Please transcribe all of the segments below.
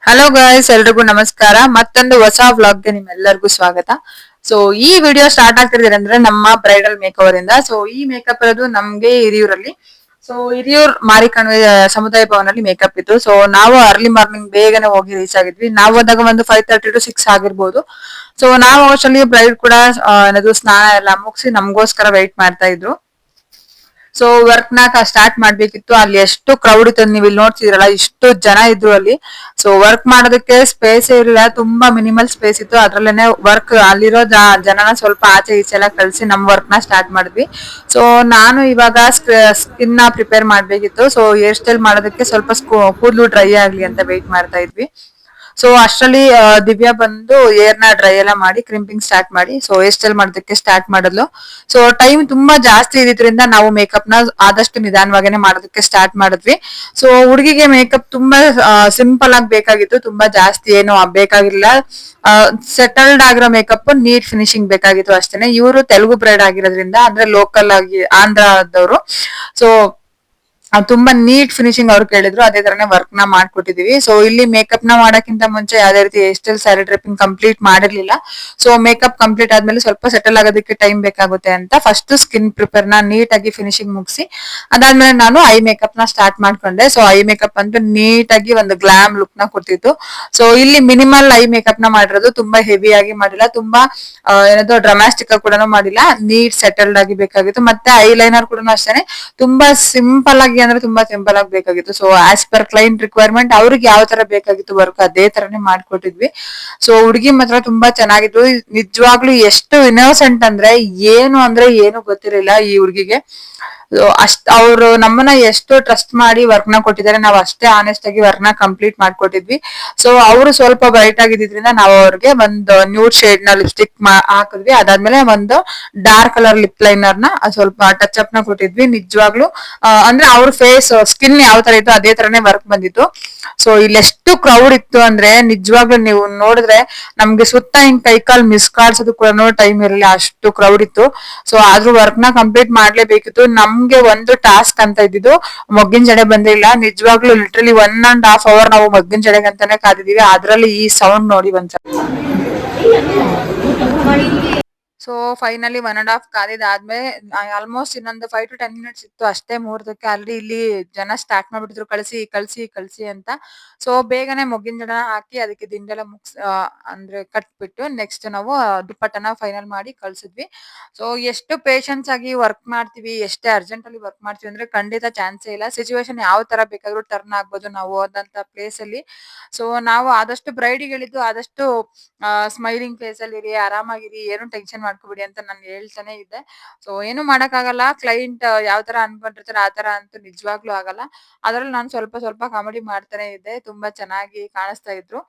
Hello guys, ಎಲ್ರಿಗೂ ನಮಸ್ಕಾರ. ಮತ್ತೊಂದು ಹೊಸ ವ್ಲಾಗ್ಗೆ ನಿಮ್ಮೆಲ್ಲರಿಗೂ ಸ್ವಾಗತ. ಸೊ ಈ ವಿಡಿಯೋ ಸ್ಟಾರ್ಟ್ ಆಗ್ತಿದ್ರೆ ಅಂದ್ರೆ ನಮ್ಮ ಬ್ರೈಡಲ್ ಮೇಕ್ ಓವರ್ ಇಂದ. ಸೊ ಈ ಮೇಕಪ್ ಇರೋದು ನಮ್ಗೆ ಹಿರಿಯೂರಲ್ಲಿ. ಸೊ ಹಿರಿಯೂರ್ ಮಾರಿಕಣಿವೆ ಸಮುದಾಯ ಭವನಲ್ಲಿ ಮೇಕಪ್ ಇತ್ತು. ಸೊ ನಾವು ಅರ್ಲಿ ಮಾರ್ನಿಂಗ್ ಬೇಗನೆ ಹೋಗಿ ರೀಚ್ ಆಗಿದ್ವಿ. ನಾವು ಹೋದಾಗ ಒಂದು 5:30 to 6 ಆಗಿರ್ಬೋದು. ಸೊ ನಾವು ಅಷ್ಟರಲ್ಲಿ ಬ್ರೈಡ್ ಕೂಡ ಏನದು ಸ್ನಾನ ಎಲ್ಲ ಮುಗಿಸಿ ನಮಗೋಸ್ಕರ ವೆಯ್ಟ್ ಮಾಡ್ತಾ ಇದ್ರು. ಸೊ ವರ್ಕ್ ನ ಸ್ಟಾರ್ಟ್ ಮಾಡ್ಬೇಕಿತ್ತು. ಅಲ್ಲಿ ಎಷ್ಟು ಕ್ರೌಡ್ ಇತ್ತು ನೀವು ಇಲ್ಲಿ ನೋಡ್ತಿದ್ರಲ್ಲ, ಇಷ್ಟು ಜನ ಇದ್ರು ಅಲ್ಲಿ. ಸೊ ವರ್ಕ್ ಮಾಡೋದಕ್ಕೆ ಸ್ಪೇಸ್ ಇರಲಿಲ್ಲ, ತುಂಬಾ ಮಿನಿಮಲ್ ಸ್ಪೇಸ್ ಇತ್ತು. ಅದ್ರಲ್ಲೇನೆ ವರ್ಕ್ ಅಲ್ಲಿರೋ ಜನನ ಸ್ವಲ್ಪ ಆಚೆ ಈಚೆ ಎಲ್ಲ ಕಳ್ಸಿ ನಮ್ ವರ್ಕ್ ನ ಸ್ಟಾರ್ಟ್ ಮಾಡಿದ್ವಿ. ಸೊ ನಾನು ಇವಾಗ ಸ್ಕಿನ್ ನ ಪ್ರಿಪೇರ್ ಮಾಡ್ಬೇಕಿತ್ತು. ಸೊ ಹೇರ್ ಸ್ಟೈಲ್ ಮಾಡೋದಕ್ಕೆ ಸ್ವಲ್ಪ ಕೂದಲು ಡ್ರೈ ಆಗ್ಲಿ ಅಂತ ವೆಯ್ಟ್ ಮಾಡ್ತಾ ಇದ್ವಿ. ಸೊ ಅಷ್ಟರಲ್ಲಿ ದಿವ್ಯಾ ಬಂದು ಏರ್ ನ ಡ್ರೈ ಎಲ್ಲ ಮಾಡಿ ಕ್ರಿಂಪಿಂಗ್ ಸ್ಟಾರ್ಟ್ ಮಾಡಿ ಸೊ ಹೇರ್ ಸ್ಟೈಲ್ ಮಾಡೋದಕ್ಕೆ ಸ್ಟಾರ್ಟ್ ಮಾಡಿದ್ಲು. ಸೊ ಟೈಮ್ ತುಂಬಾ ಜಾಸ್ತಿ ಇದ್ರಿಂದ ನಾವು ಮೇಕಪ್ ನ ಆದಷ್ಟು ನಿಧಾನವಾಗೇನೆ ಮಾಡೋದಕ್ಕೆ ಸ್ಟಾರ್ಟ್ ಮಾಡಿದ್ವಿ. ಸೊ ಹುಡುಗಿಗೆ ಮೇಕಪ್ ತುಂಬಾ ಸಿಂಪಲ್ ಆಗಿ ಬೇಕಾಗಿತ್ತು, ತುಂಬಾ ಜಾಸ್ತಿ ಏನು ಬೇಕಾಗಿಲ್ಲ. ಸೆಟಲ್ಡ್ ಆಗಿರೋ ಮೇಕಪ್, ನೀಟ್ ಫಿನಿಶಿಂಗ್ ಬೇಕಾಗಿತ್ತು ಅಷ್ಟೇನೆ. ಇವರು ತೆಲುಗು ಬ್ರೈಡ್ ಆಗಿರೋದ್ರಿಂದ ಅಂದ್ರೆ ಲೋಕಲ್ ಆಗಿ ಆಂಧ್ರದವರು. ಸೊ ತುಂಬಾ ನೀಟ್ ಫಿನಿಶಿಂಗ್ ಅವ್ರು ಕೇಳಿದ್ರು, ಅದೇ ತರನೇ ವರ್ಕ್ ನ ಮಾಡ್ಕೊಟ್ಟಿದೀವಿ. ಸೊ ಇಲ್ಲಿ ಮೇಕಪ್ ನ ಮಾಡಕ್ಕಿಂತ ಮುಂಚೆ ಯಾವ್ದೇ ರೀತಿ hairstyle sari draping complete ಮಾಡಿರ್ಲಿಲ್ಲ. ಸೊ ಮೇಕಪ್ ಕಂಪ್ಲೀಟ್ ಆದ್ಮೇಲೆ ಸ್ವಲ್ಪ ಸೆಟಲ್ ಆಗೋದಕ್ಕೆ ಟೈಮ್ ಬೇಕಾಗುತ್ತೆ ಅಂತ ಫಸ್ಟ್ ಸ್ಕಿನ್ ಪ್ರಿಪೇರ್ ನ ನೀಟ್ ಆಗಿ ಫಿನಿಶಿಂಗ್ ಮುಗಿಸಿ ಅದಾದ್ಮೇಲೆ ನಾನು ಐ ಮೇಕಪ್ ನ ಸ್ಟಾರ್ಟ್ ಮಾಡ್ಕೊಂಡೆ. ಸೊ ಐ ಮೇಕಪ್ ಅಂತೂ ನೀಟ್ ಆಗಿ ಒಂದು ಗ್ಲಾಮ್ ಲುಕ್ ನ ಕೊಟ್ಟಿತ್ತು. ಸೊ ಇಲ್ಲಿ ಮಿನಿಮಲ್ ಐ ಮೇಕಪ್ ನ ಮಾಡಿರೋದು, ತುಂಬಾ ಹೆವಿ ಆಗಿ ಮಾಡಿಲ್ಲ, ತುಂಬಾ ಏನದು ಡ್ರಮ್ಯಾಸ್ಟಿಕ್ ಕೂಡ ಮಾಡಿಲ್ಲ. ನೀಟ್ ಸೆಟಲ್ಡ್ ಆಗಿ ಬೇಕಾಗಿತ್ತು. ಮತ್ತೆ ಐ ಲೈನರ್ ಕೂಡ ಅಷ್ಟೇನೆ ತುಂಬಾ ಸಿಂಪಲ್ ಆಗಿ ಅಂದ್ರೆ ತುಂಬಾ ಸಿಂಪಲ್ ಆಗಿ ಬೇಕಾಗಿತ್ತು. So as per client requirement ಅವ್ರಿಗೆ ಯಾವ ತರ ಬೇಕಾಗಿತ್ತು ವರ್ಕ್ ಅದೇ ತರನೇ ಮಾಡ್ಕೊಟ್ಟಿದ್ವಿ. ಸೊ ಹುಡುಗಿ ಮಾತ್ರ ತುಂಬಾ ಚೆನ್ನಾಗಿತ್ತು. ನಿಜವಾಗ್ಲೂ ಎಷ್ಟು ಇನ್ನೋಸೆಂಟ್ ಅಂದ್ರೆ ಏನು ಗೊತ್ತಿರಲಿಲ್ಲ ಈ ಹುಡುಗಿಗೆ. ಅಷ್ಟ್ ಅವ್ರು ನಮ್ಮನ್ನ ಎಷ್ಟು ಟ್ರಸ್ಟ್ ಮಾಡಿ ವರ್ಕ್ ನ ಕೊಟ್ಟಿದ್ದಾರೆ, ನಾವು ಅಷ್ಟೇ ಆನೆಸ್ಟ್ ಆಗಿ ವರ್ಕ್ ನ ಕಂಪ್ಲೀಟ್ ಮಾಡ್ಕೊಟ್ಟಿದ್ವಿ. ಸೊ ಅವರು ಸ್ವಲ್ಪ ಬ್ರೈಟ್ ಆಗಿದ್ರಿಂದ ನಾವು ಅವ್ರಿಗೆ ಒಂದು ನ್ಯೂಡ್ ಶೇಡ್ ನ ಲಿಪ್ಸ್ಟಿಕ್ ಹಾಕಿದ್ವಿ. ಅದಾದ್ಮೇಲೆ ಒಂದು ಡಾರ್ಕ್ ಕಲರ್ ಲಿಪ್ ಲೈನರ್ ನ ಸ್ವಲ್ಪ ಟಚ್ ಅಪ್ ನ ಕೊಟ್ಟಿದ್ವಿ. ನಿಜವಾಗ್ಲು ಅಂದ್ರೆ ಅವ್ರ ಫೇಸ್ ಸ್ಕಿನ್ ಯಾವ ತರ ಇತ್ತು ಅದೇ ತರನೇ ವರ್ಕ್ ಬಂದಿತ್ತು. ಸೊ ಇಲ್ಲಿ ಎಷ್ಟು ಕ್ರೌಡ್ ಇತ್ತು ಅಂದ್ರೆ ನಿಜವಾಗ್ಲೂ ನೀವು ನೋಡಿದ್ರೆ ನಮ್ಗೆ ಸುತ್ತ ಹಿಂಗ್ ಕೈ ಕಾಲ್ ಮಿಸ್ ಕಾಡ್ಸೋದು ಕೂಡ ಟೈಮ್ ಇರಲಿಲ್ಲ, ಅಷ್ಟು ಕ್ರೌಡ್ ಇತ್ತು. ಸೊ ಆದ್ರೂ ವರ್ಕ್ ನ ಕಂಪ್ಲೀಟ್ ಮಾಡ್ಲೇಬೇಕಿತ್ತು. ನಮ್ಗೆ ಒಂದು ಟಾಸ್ಕ್ ಅಂತ ಇದ್ದಿದ್ದು ಮೊಗ್ಗಿನ ಜಡೆ ಬಂದಿಲ್ಲ. ನಿಜವಾಗ್ಲೂ ಲಿಟ್ರಲಿ 1.5 hour ನಾವು ಮೊಗ್ಗಿನ ಜಡೆಗೆ ಅಂತಾನೆ ಕಾದಿದೀವಿ. ಅದ್ರಲ್ಲಿ ಈ ಸೌಂಡ್ ನೋಡಿ ಒಂದ್ಸಲ. ಸೊ ಫೈನಲಿ 1.5 hour ಕಾದಿದ್ದಾದ್ಮೇಲೆ ಆಲ್ಮೋಸ್ಟ್ ಇನ್ನೊಂದು 5 to 10 minutes ಇತ್ತು ಅಷ್ಟೇ ಮುಹೂರ್ತಕ್ಕೆ. ಆಲ್ರೆಡಿ ಇಲ್ಲಿ ಜನ ಸ್ಟಾರ್ಟ್ ಮಾಡ್ಬಿಟ್ಟಿದ್ರು ಕಳ್ಸಿ ಕಳ್ಸಿ ಕಳ್ಸಿ ಅಂತ. ಸೊ ಬೇಗನೆ ಮೊಗ್ಗಿನ ಜಡ ಹಾಕಿ ಅದಕ್ಕೆ ದಿಂಡೆಲ್ಲ ಅಂದ್ರೆ ಕಟ್ಬಿಟ್ಟು ನೆಕ್ಸ್ಟ್ ನಾವು ದುಪ್ಪಟ್ಟನ ಫೈನಲ್ ಮಾಡಿ ಕಳ್ಸಿದ್ವಿ. ಸೊ ಎಷ್ಟು ಪೇಶನ್ಸ್ ಆಗಿ ವರ್ಕ್ ಮಾಡ್ತೀವಿ, ಎಷ್ಟೇ ಅರ್ಜೆಂಟ್ ಅಲ್ಲಿ ವರ್ಕ್ ಮಾಡ್ತೀವಿ ಅಂದ್ರೆ ಖಂಡಿತ ಚಾನ್ಸೇ ಇಲ್ಲ. ಸಿಚುವೇಶನ್ ಯಾವ ತರ ಬೇಕಾದ್ರೂ ಟರ್ನ್ ಆಗ್ಬೋದು ನಾವು ಹೋದಂತ ಪ್ಲೇಸ್ ಅಲ್ಲಿ. ಸೊ ನಾವು ಆದಷ್ಟು ಬ್ರೈಡಿಗೆ ಹೇಳಿದ್ದು ಆದಷ್ಟು ಸ್ಮೈಲಿಂಗ್ ಫೇಸ್ ಅಲ್ಲಿ ಇರಿ, ಆರಾಮಾಗಿರಿ, ಏನು ಟೆನ್ಷನ್ ಮಾಡ್ಕೋಬೇಡಿ ಅಂತ ನಾನು ಹೇಳ್ತಾನೆ ಇದ್ದೆ. ಸೊ ಏನು ಮಾಡಕ್ಕಾಗಲ್ಲ, ಕ್ಲೈಂಟ್ ಯಾವ ತರ ಅನ್ಕೊಂಡಿರ್ತಾರೆ ಆ ತರ ಅಂತೂ ನಿಜವಾಗ್ಲೂ ಆಗಲ್ಲ. ಅದ್ರಲ್ಲಿ ನಾನು ಸ್ವಲ್ಪ ಸ್ವಲ್ಪ ಕಾಮಿಡಿ ಮಾಡ್ತಾನೆ ಇದ್ದೆ. ತುಂಬಾ ಚೆನ್ನಾಗಿ ಕಾಣಿಸ್ತಾ ಇದ್ರು.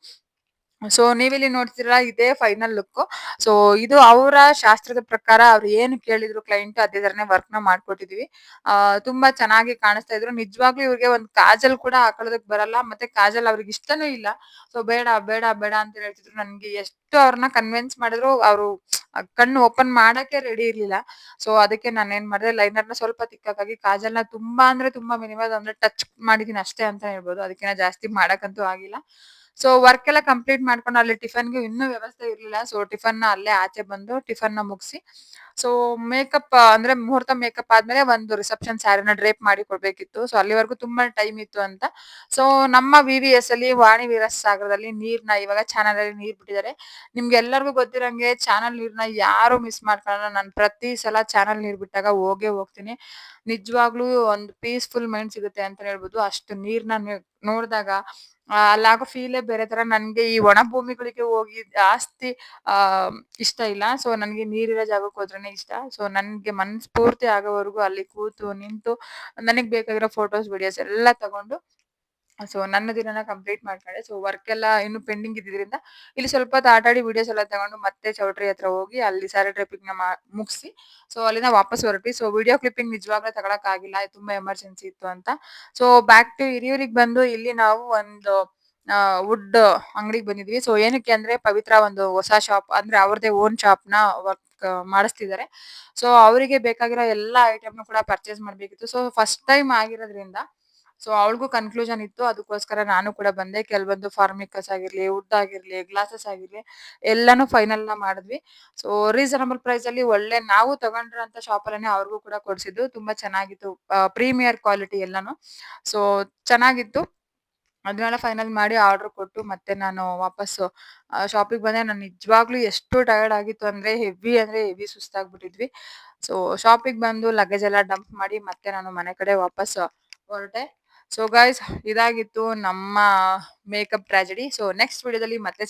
ಸೊ ನೀವಿಲ್ಲಿ ನೋಡ್ತಿರಲ್ಲ, ಇದೇ ಫೈನಲ್ ಲುಕ್. ಸೊ ಇದು ಅವರ ಶಾಸ್ತ್ರದ ಪ್ರಕಾರ ಅವ್ರು ಏನು ಕೇಳಿದ್ರು ಕ್ಲೈಂಟ್ ಅದೇ ತರನೇ ವರ್ಕ್ ನ ಮಾಡ್ಕೊಟ್ಟಿದೀವಿ. ತುಂಬಾ ಚೆನ್ನಾಗಿ ಕಾಣಿಸ್ತಾ ಇದ್ರು. ನಿಜವಾಗ್ಲೂ ಇವ್ರಿಗೆ ಒಂದು ಕಾಜಲ್ ಕೂಡ ಹಾಕೊಳ್ಳೋದಕ್ ಬರಲ್ಲ, ಮತ್ತೆ ಕಾಜಲ್ ಅವ್ರಿಗೆ ಇಷ್ಟನೂ ಇಲ್ಲ. ಸೊ ಬೇಡ ಬೇಡ ಬೇಡ ಅಂತ ಹೇಳ್ತಿದ್ರು. ನನ್ಗೆ ಎಷ್ಟು ಅವ್ರನ್ನ ಕನ್ವಿನ್ಸ್ ಮಾಡಿದ್ರು ಅವರು ಕಣ್ಣು ಓಪನ್ ಮಾಡಕ್ಕೆ ರೆಡಿ ಇರ್ಲಿಲ್ಲ. ಸೊ ಅದಕ್ಕೆ ನಾನು ಏನ್ ಮಾಡಿದೆ, ಲೈನರ್ ನ ಸ್ವಲ್ಪ ತಿಕ್ಕಾಗಿ ಕಾಜಲ್ನ ತುಂಬಾ ಅಂದ್ರೆ ತುಂಬಾ ಮಿನಿಮಲ್ ಅಂದ್ರೆ ಟಚ್ ಮಾಡಿದೀನಿ ಅಷ್ಟೇ ಅಂತ ಹೇಳ್ಬೋದು. ಅದಕ್ಕಿಂತ ಜಾಸ್ತಿ ಮಾಡಕ್ಕಂತೂ ಆಗಿಲ್ಲ. ಸೊ ವರ್ಕ್ ಎಲ್ಲ ಕಂಪ್ಲೀಟ್ ಮಾಡ್ಕೊಂಡು ಅಲ್ಲಿ ಟಿಫನ್ಗೆ ಇನ್ನೂ ವ್ಯವಸ್ಥೆ ಇರ್ಲಿಲ್ಲ. ಸೊ ಟಿಫನ್ ನ ಅಲ್ಲೇ ಆಚೆ ಬಂದು ಟಿಫನ್ ನ ಮುಗಿಸಿ ಸೊ ಮೇಕಪ್ ಅಂದ್ರೆ ಮುಹೂರ್ತ ಮೇಕಪ್ ಆದ್ಮೇಲೆ ಒಂದು ರಿಸೆಪ್ಷನ್ ಸ್ಯಾರಿನ ಡ್ರೇಪ್ ಮಾಡಿ ಕೊಡ್ಬೇಕಿತ್ತು. ಸೊ ಅಲ್ಲಿವರೆಗೂ ತುಂಬಾ ಟೈಮ್ ಇತ್ತು ಅಂತ. ಸೊ ನಮ್ಮ VVS ಅಲ್ಲಿ ವಾಣಿ ವಿಲಾಸ್ ಸಾಗರದಲ್ಲಿ ನೀರ್ನ ಇವಾಗ ಚಾನಲ್ ಅಲ್ಲಿ ನೀರ್ ಬಿಟ್ಟಿದ್ದಾರೆ. ನಿಮ್ಗೆ ಎಲ್ಲರಿಗೂ ಗೊತ್ತಿರಂಗೆ ಚಾನಲ್ ನೀರ್ನ ಯಾರು ಮಿಸ್ ಮಾಡ್ಕೊಳ್ಳಲ್ಲ. ನಾನು ಪ್ರತಿ ಸಲ ಚಾನಲ್ ನೀರ್ ಬಿಟ್ಟಾಗ ಹೋಗೇ ಹೋಗ್ತೀನಿ. ನಿಜವಾಗ್ಲೂ ಒಂದು ಪೀಸ್ಫುಲ್ ಮೈಂಡ್ ಸಿಗುತ್ತೆ ಅಂತ ಹೇಳ್ಬೋದು. ಅಷ್ಟು ನೀರ್ನ ನೋಡಿದಾಗ ಅಲ್ಲಾಗೋ ಫೀಲೇ ಬೇರೆ ತರ. ನನ್ಗೆ ಈ ಒಣ ಭೂಮಿಗಳಿಗೆ ಹೋಗಿ ಜಾಸ್ತಿ ಆ ಇಷ್ಟ ಇಲ್ಲ. ಸೊ ನನ್ಗೆ ನೀರಿರೋ ಜಾಗಕ್ಕೆ ಹೋದ್ರೇನೆ ಇಷ್ಟ. ಸೊ ನನ್ಗೆ ಮನಸ್ಫೂರ್ತಿ ಆಗೋವರೆಗೂ ಅಲ್ಲಿ ಕೂತು ನಿಂತು ನನಗ್ ಬೇಕಾಗಿರೋ ಫೋಟೋಸ್ ವಿಡಿಯೋಸ್ ಎಲ್ಲ ತಗೊಂಡು ಸೊ ನನ್ನ ದಿನನ ಕಂಪ್ಲೀಟ್ ಮಾಡ್ಕೊಂಡೆ. ಸೊ ವರ್ಕ್ ಎಲ್ಲ ಇನ್ನು ಪೆಂಡಿಂಗ್ ಇದ್ದಿದ್ರಿಂದ ಇಲ್ಲಿ ಸ್ವಲ್ಪ ಹೊತ್ತು ಆಟಾಡಿ ವಿಡಿಯೋಸ್ ಎಲ್ಲ ತಗೊಂಡು ಮತ್ತೆ ಚೌಟ್ರಿ ಹತ್ರ ಹೋಗಿ ಅಲ್ಲಿ ಸ್ಯಾರಿ ಡ್ರೈಪಿಂಗ್ ನ ಮುಗಿಸಿ ಸೊ ಅಲ್ಲಿಂದ ವಾಪಸ್ ಹೊರಟಿ. ಸೊ ವಿಡಿಯೋ ಕ್ಲಿಪ್ಪಿಂಗ್ ನಿಜವಾಗ್ಲೂ ತಗೊಳಕ್ ಆಗಿಲ್ಲ, ತುಂಬಾ ಎಮರ್ಜೆನ್ಸಿ ಇತ್ತು ಅಂತ. ಸೊ ಬ್ಯಾಕ್ ಟು ಹಿರಿಯೂರಿಗೆ ಬಂದು ಇಲ್ಲಿ ನಾವು ಒಂದು ವುಡ್ ಅಂಗಡಿಗೆ ಬಂದಿದ್ವಿ. ಸೊ ಏನಕ್ಕೆ ಅಂದ್ರೆ ಪವಿತ್ರ ಒಂದು ಹೊಸ ಶಾಪ್ ಅಂದ್ರೆ ಅವ್ರದೇ ಓನ್ ಶಾಪ್ ನ ವರ್ಕ್ ಮಾಡಿಸ್ತಿದ್ದಾರೆ. ಸೊ ಅವರಿಗೆ ಬೇಕಾಗಿರೋ ಎಲ್ಲಾ ಐಟಮ್ ಕೂಡ ಪರ್ಚೇಸ್ ಮಾಡ್ಬೇಕಿತ್ತು. ಸೊ ಫಸ್ಟ್ ಟೈಮ್ ಆಗಿರೋದ್ರಿಂದ ಸೊ ಅವಳಿಗೂ ಕನ್ಕ್ಲೂಷನ್ ಇತ್ತು. ಅದಕ್ಕೋಸ್ಕರ ನಾನು ಕೂಡ ಬಂದೆ. ಕೆಲವೊಂದು ಫಾರ್ಮಿಕಸ್ ಆಗಿರ್ಲಿ, ವುಡ್ ಆಗಿರ್ಲಿ, ಗ್ಲಾಸಸ್ ಆಗಿರ್ಲಿ ಎಲ್ಲಾನು ಫೈನಲ್ ನ ಮಾಡಿದ್ವಿ. ಸೊ ರೀಸನಬಲ್ ಪ್ರೈಸ್ ಅಲ್ಲಿ ಒಳ್ಳೆ ನಾವು ತಗೊಂಡಿರೋಂಥ ಶಾಪ್ ಅಲ್ಲೇನೆ ಅವ್ರಿಗೂ ಕೂಡ ಕೊಡ್ಸಿದ್ದು. ತುಂಬಾ ಚೆನ್ನಾಗಿತ್ತು. ಪ್ರೀಮಿಯರ್ ಕ್ವಾಲಿಟಿ ಎಲ್ಲಾನು. ಸೊ ಚೆನ್ನಾಗಿತ್ತು. ಅದನ್ನೆಲ್ಲ ಫೈನಲ್ ಮಾಡಿ ಆರ್ಡರ್ ಕೊಟ್ಟು ಮತ್ತೆ ನಾನು ವಾಪಸ್ಸು ಶಾಪಿಗೆ ಬಂದೆ. ನಾನು ನಿಜವಾಗ್ಲೂ ಎಷ್ಟು ಟಯರ್ಡ್ ಆಗಿತ್ತು ಅಂದ್ರೆ ಹೆವಿ ಸುಸ್ತಾಗ್ಬಿಟ್ಟಿದ್ವಿ. ಸೊ ಶಾಪಿಗೆ ಬಂದು ಲಗೇಜ್ ಎಲ್ಲ ಡಂಪ್ ಮಾಡಿ ಮತ್ತೆ ನಾನು ಮನೆ ಕಡೆ ವಾಪಸ್ ಹೊರಟೆ. ಸೊ ಗೈಸ್ ಇದಾಗಿತ್ತು ನಮ್ಮ ಮೇಕಪ್ ಟ್ರಾಜಿಡಿ. ಸೊ ನೆಕ್ಸ್ಟ್ ವಿಡಿಯೋದಲ್ಲಿ ಮತ್ತೆ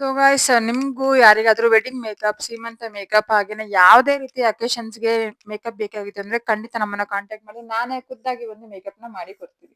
ಸೊ ಗೈಸ್ ನಿಮ್ಗೂ ಯಾರಿಗಾದ್ರೂ ವೆಡ್ಡಿಂಗ್ ಮೇಕಪ್, ಸೀಮಂತ ಮೇಕಪ್ ಹಾಗೇನೆ ಯಾವುದೇ ರೀತಿ ಅಕೇಶನ್ಸ್‌ಗೆ ಮೇಕಪ್ ಬೇಕಾಗಿತ್ತು ಅಂದ್ರೆ ಖಂಡಿತ ನಮ್ಮನ್ನ ಕಾಂಟ್ಯಾಕ್ಟ್ ಮಾಡಿ. ನಾನೇ ಖುದ್ದಾಗಿ ಬಂದು ಮೇಕಪ್‌ನ ಮಾಡಿ ಕೊಡ್ತೀನಿ.